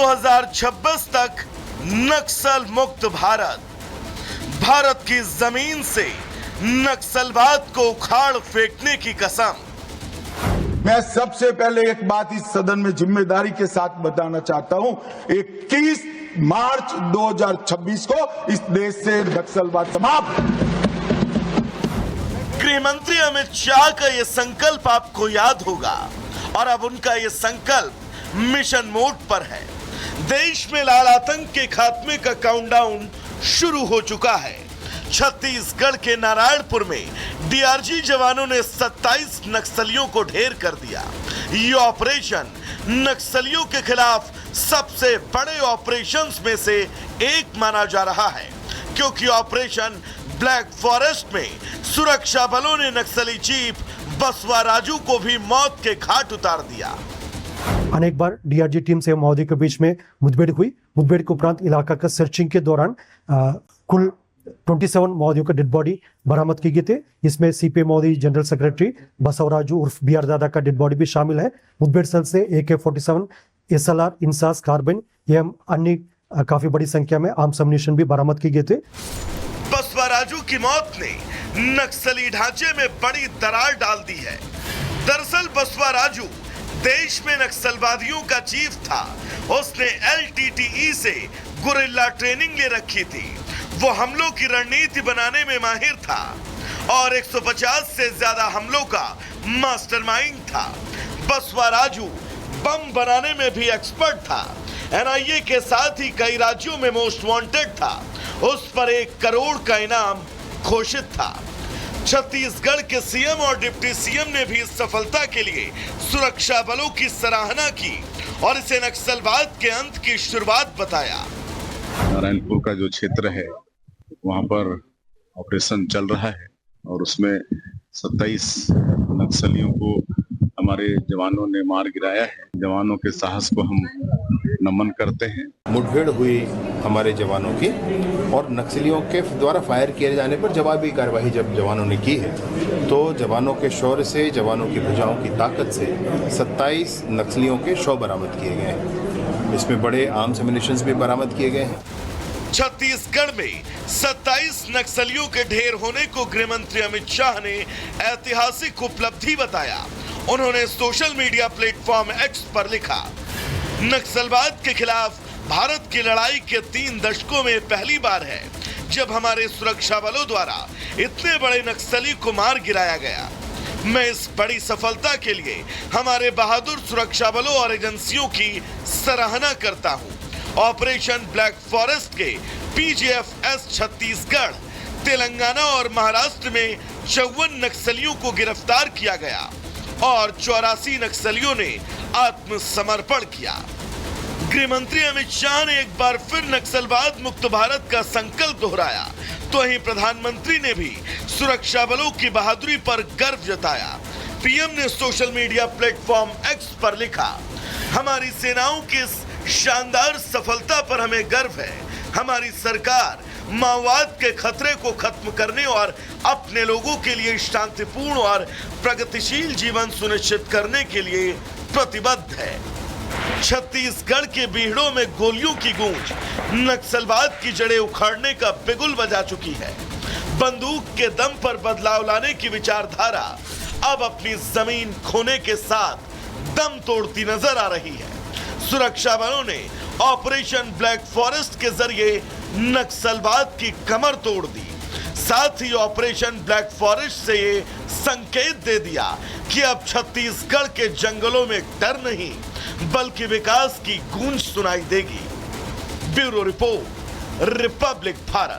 2026 तक नक्सल मुक्त भारत, भारत की जमीन से नक्सलवाद को उखाड़ फेंकने की कसम। मैं सबसे पहले एक बात इस सदन में जिम्मेदारी के साथ बताना चाहता हूं, 21 मार्च 2026 को इस देश से नक्सलवाद समाप्त। गृह मंत्री अमित शाह का यह संकल्प आपको याद होगा और अब उनका यह संकल्प मिशन मोड पर है। देश में लाल आतंक के खात्मे का काउंटडाउन शुरू हो चुका है। छत्तीसगढ़ के नारायणपुर में डीआरजी जवानों ने 27 नक्सलियों को ढेर कर दिया। ये ऑपरेशन नक्सलियों के खिलाफ सबसे बड़े ऑपरेशंस में से एक माना जा रहा है, क्योंकि ऑपरेशन ब्लैक फॉरेस्ट में सुरक्षा बलों ने नक्सली चीफ बसवा राजू को भी मौत के घाट उतार दिया। अनेक बार डीआरजी टीम से माओवादी के बीच में मुठभेड़ हुई। मुठभेड़ के उपरांत इलाका का सर्चिंग के दौरान कुल 27 माओवादियों का डेड बॉडी बरामद की गई थे। इसमें सीपीएम माओवादी जनरल सेक्रेटरी बसवराजू उर्फ बीआर दादा का डेड बॉडी भी शामिल है। मुठभेड़ स्थल से AK-47, SLR, इंसास, कार्बाइन एवं अन्य काफी बड़ी संख्या में आर्म्स एम्युनिशन भी बरामद की गए थे। बसवा राजू की मौत ने नक्सली ढांचे में बड़ी दरार डाल दी है। दरअसल बसवा राजू देश में नक्सलवादियों का चीफ था। उसने LTTE से गुरिल्ला ट्रेनिंग ले रखी थी। वो हमलों की रणनीति बनाने में माहिर था और 150 से ज्यादा हमलों का मास्टरमाइंड था। बसवा राजू बम बनाने में भी एक्सपर्ट था। NIA के साथ ही कई राज्यों में मोस्ट वांटेड था। उस पर 1 करोड़ का इनाम घोषित था। छत्तीसगढ़ के सीएम और डिप्टी सीएम ने भी इस सफलता के लिए सुरक्षा बलों की सराहना की और इसे नक्सलवाद के अंत की शुरुआत बताया। नारायणपुर का जो क्षेत्र है वहां पर ऑपरेशन चल रहा है और उसमें 27 नक्सलियों को हमारे जवानों ने मार गिराया है। जवानों के साहस को हम नमन करते हैं। मुठभेड़ हुई हमारे जवानों की और नक्सलियों के द्वारा फायर किए जाने पर जवाबी कार्रवाई जब जवानों ने की है तो जवानों के शौर्य से, जवानों की भुजाओं की ताकत से 27 नक्सलियों के शव बरामद किए गए हैं। इसमें बड़े आर्म्स एम्युनिशंस भी बरामद किए गए हैं। छत्तीसगढ़ में 27 नक्सलियों के ढेर होने को गृह मंत्री अमित शाह ने ऐतिहासिक उपलब्धि बताया। उन्होंने सोशल मीडिया प्लेटफॉर्म X पर लिखा, नक्सलवाद के खिलाफ भारत की लड़ाई के 3 दशकों में पहली बार है जब हमारे सुरक्षा बलों द्वारा इतने बड़े नक्सली को मार गिराया गया। मैं इस बड़ी सफलता के लिए हमारे बहादुर सुरक्षा बलों और एजेंसियों की सराहना करता हूं। ऑपरेशन ब्लैक फॉरेस्ट के PJFS छत्तीसगढ़, तेलंगाना और महाराष्ट्र में 54 नक्सलियों को गिरफ्तार किया गया और 84 नक्सलियों ने आत्मसमर्पण किया। गृह मंत्री अमित शाह ने एक बार फिर नक्सलवाद मुक्त भारत का संकल्प दोहराया, तो वहीं प्रधानमंत्री ने भी सुरक्षा बलों की बहादुरी पर गर्व जताया। पीएम ने सोशल मीडिया प्लेटफॉर्म X पर लिखा, हमारी सेनाओं की इस शानदार सफलता पर हमें गर्व है। हमारी सरकार माओवाद के खतरे को खत्म करने और अपने लोगों के लिए शांतिपूर्ण और प्रगतिशील जीवन सुनिश्चित करने के लिए प्रतिबद्ध है। छत्तीसगढ़ के बीहड़ों में गोलियों की गूंज नक्सलवाद की जड़ें उखाड़ने का बिगुल बजा चुकी है। बंदूक के दम पर बदलाव लाने की विचारधारा अब अपनी जमीन खोने के साथ दम तोड़ती नजर आ रही है। सुरक्षा बलों ने ऑपरेशन ब्लैक फॉरेस्ट के जरिए नक्सलवाद की कमर तोड़ दी। साथ ही ऑपरेशन ब्लैक फॉरेस्ट से ये संकेत दे दिया कि अब छत्तीसगढ़ के जंगलों में डर नहीं बल्कि विकास की गूंज सुनाई देगी। Bureau report, Republic Bharat.